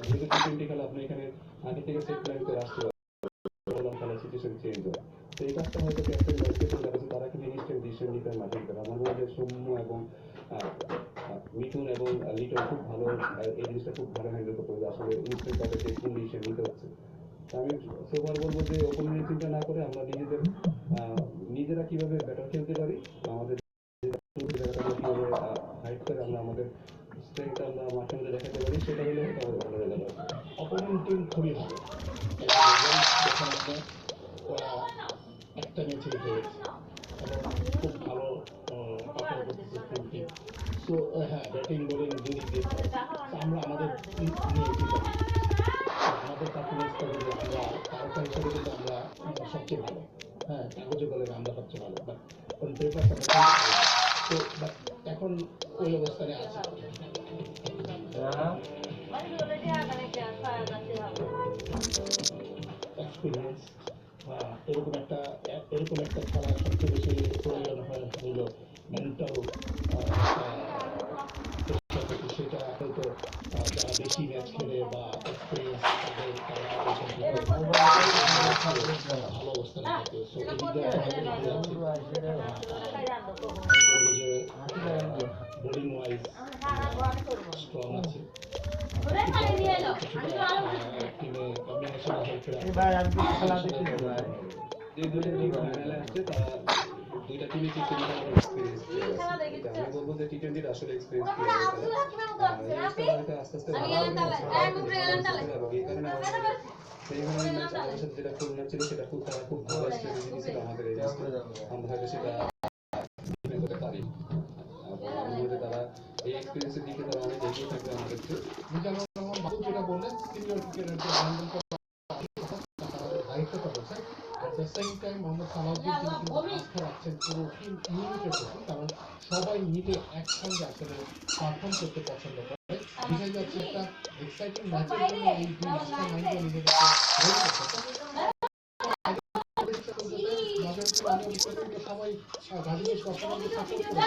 যেহেতু টি-20 খেলা আপনি এখানে আগে থেকে সেট প্ল্যান করে আসতে পারেন, খেলার সিচুয়েশন চেঞ্জ হয়। তো এই কাজটা হয়তো ক্যাপ্টেন ভাইস ক্যাপ্টেন যারা আছে তারা কিন্তু ইনস্ট্যান্ট ডিসিশন নিতে হয় মাঠের ভিতরে। আমার মনে হয় সৌম্য এবং মিঠুন এবং লিটন খুব ভালো এই জিনিসটা খুব ভালো হ্যান্ডেল করতে হবে, আসলে ইনস্ট্যান্ট তাদেরকে কোন ডিসিশন নিতে হচ্ছে। আমি সোফার বলবো যে অপোনেন্টের চিন্তা না করে আমরা নিজেরা কিভাবে ব্যাটার খেলতে পারি, আমাদের কিভাবে হাইড করে আমরা আমাদের স্ট্রেংথ আমরা মাঠে মধ্যে দেখাতে পারি, সেটা হলে হয়তো আমাদের ভালো রেজাল্ট হবে। অপোনেন্ট টিম খুবই ভালো, ওরা একটা ম্যাচে হেরেছে এবং খুব ভালো পারফর্ম করতেছে টিমটি। সো হ্যাঁ, ব্যাটিং বোলিং দুই দিক দিয়ে আমরা আমাদের নিয়ে চিন্তা করি। আমাদের পারফরমেন্সটা যদি আমরা তারকা হিসেবে কিন্তু আমরা সবচেয়ে ভালো, হ্যাঁ কাগজে বলেন আমরা সবচেয়ে ভালো, বাট অন পেপার তো বাট এখন ওই অবস্থানে আছে। এক্সপিরিয়েন্স এরকম একটা খেলা সবচেয়ে বেশি প্রয়োজন হইল মেন্টাল, সেটা হয়তো যারা বেশি ম্যাচ খেলে বা এক্সপিরিয়েন্স ভালো অবস্থানে থাকে। সো বোলিং ওয়াইজ স্ট্রং আছে, টিমে কম্বিনেশন যে দুটো টিম ফাইনালে আসছে তারা দুইটা টিমই টি-20 এক্সপেরিয়েন্স প্লেয়ার আছে। আমি বলবো যে টি-20 আসলে এক্সপেরিয়েন্স প্লেয়ার, আস্তে আস্তে এবং এই কারণে আমাদের ম্যাচ আমাদের সাথে যেটা খুলনা ছিল সেটা তারা খুব ভালো স্ট্র্যাটেজি ছিল আমাদের এই আমরা হয়তো সেটা করতে পারি। তারা এই এক্সপিরিয়েন্সের দিকে তারা অনেক এগিয়ে থাকবে আমাদের চেয়ে। যেটা বললেন সিনিয়র ক্রিকেটারদের হ্যান্ডেল করা দায়িত্বটা বলছেন। At the same time Mohammad Salauddin কিন্তু আস্থা রাখছেন পুরো টিম ইউনিটের প্রতি, কারণ সবাই মিলে একসঙ্গে আসলে পারফর্ম করতে পছন্দ করে। দেখা যাচ্ছে একটা এক্সাইটিং ম্যাচের জন্য এই দুই মাস্টার মাইন্ডকে নিজেদেরকে রেডি করতে সবাই গাজীকে সবসময় সাপোর্ট করে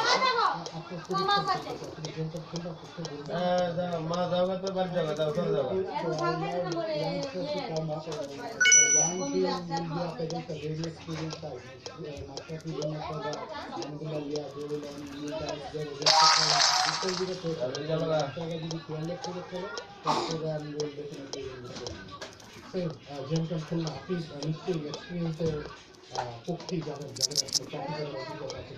মা যাওয়া তো বাড়ি যাওয়া দাও চলে যাওয়া যেমন খুলনা আপনি নিশ্চয়ই এক্সপিরিয়েন্সের পক্ষে যাবেন, যাদের আসলে ট্রফি অভিজ্ঞতা আছে।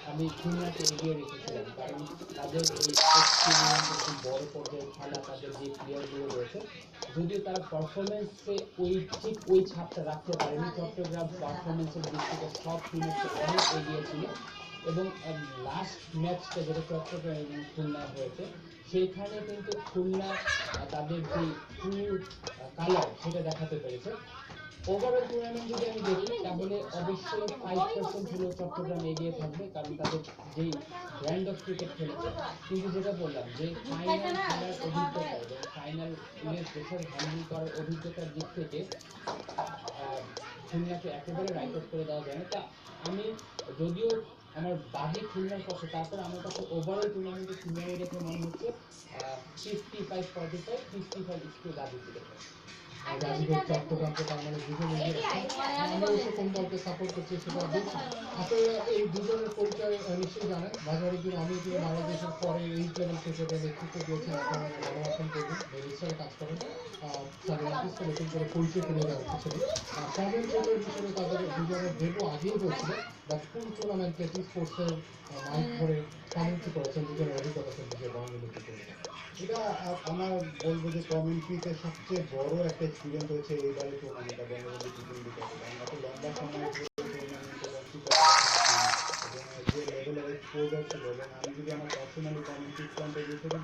আমি খুলনাকে এগিয়ে রেখেছিলাম, কারণ তাদের এই এক্সপিরিয়েন্স একটু বড় পর্যায়ে খেলা, তাদের যে প্লেয়ারগুলো রয়েছে যদিও তারা পারফরমেন্সে ঠিক ওই ছাপটা রাখতে পারেনি, চট্টগ্রাম পারফরমেন্সের দিক থেকে সব টিমের অনেক এগিয়ে ছিল এবং লাস্ট ম্যাচটা যেটা চট্টগ্রাম এবং খুলনা হয়েছে সেইখানে কিন্তু খুলনা তাদের যে ট্রু কালার সেটা দেখাতে পেরেছে। ওভারঅল টুর্নামেন্ট যদি আমি দেখি তাহলে অবশ্যই 5% হলেও চট্টগ্রাম এগিয়ে থাকবে, কারণ তাদের যেই ব্র্যান্ড অফ ক্রিকেট খেলেছে। কিন্তু যেটা বললাম যে ফাইনাল খেলার অভিজ্ঞতা এবং ফাইনাল প্রেশার হ্যান্ডেল করার অভিজ্ঞতার দিক থেকে খুলনাকে একেবারে রাইট অফ করে দেওয়া যায় না। তা আমি যদিও আমার বাজে খুলনার পক্ষে, তারপর আমার কাছে ওভারঅল টুর্নামেন্টের সিনারি দেখে মনে হচ্ছে 55-45, 55 একটু গাজীপুর গাজীপুর চট্টগ্রামকে তার মানে দুজনে আমি অবশ্য কোন দলকে সাপোর্ট করছি সেটা বলছি। আসলে এই দুজনের পরিচয় নিশ্চয়ই জানেন। বাজারুদ্দিন আমি যে বাংলাদেশের পরে এই লেভেল ক্রিকেটে নেতৃত্ব দিয়েছেন, আপনারা গণমাধ্যম করবেন, রেজিস্টারে কাজ করেন, সার্ভিসকে নতুন করে পরিচয় করে দেওয়ার পিছনে কমেন্টেটর হিসেবে তাদের দুজনের দেবো আগেই বলছিল, বাট ফুল টুর্নামেন্টে স্পোর্টসের মাইক ধরে কমেন্ট্রি করেছেন দুজনের অভিজ্ঞতা সম্পর্কে বাংলাদেশের জন্য। এটা আমার বলবো যে কমিউনিটিতে সবচেয়ে বড় একটা এক্সপিরিয়েন্স হয়েছে এইবারের টুর্নামেন্টটা বঙ্গবন্ধু টি-20 কারণ এত লম্বা সময় যে লেভেলের এক্সপোজার ছিল, এবং আমি যদি আমার personally community point of view থেকে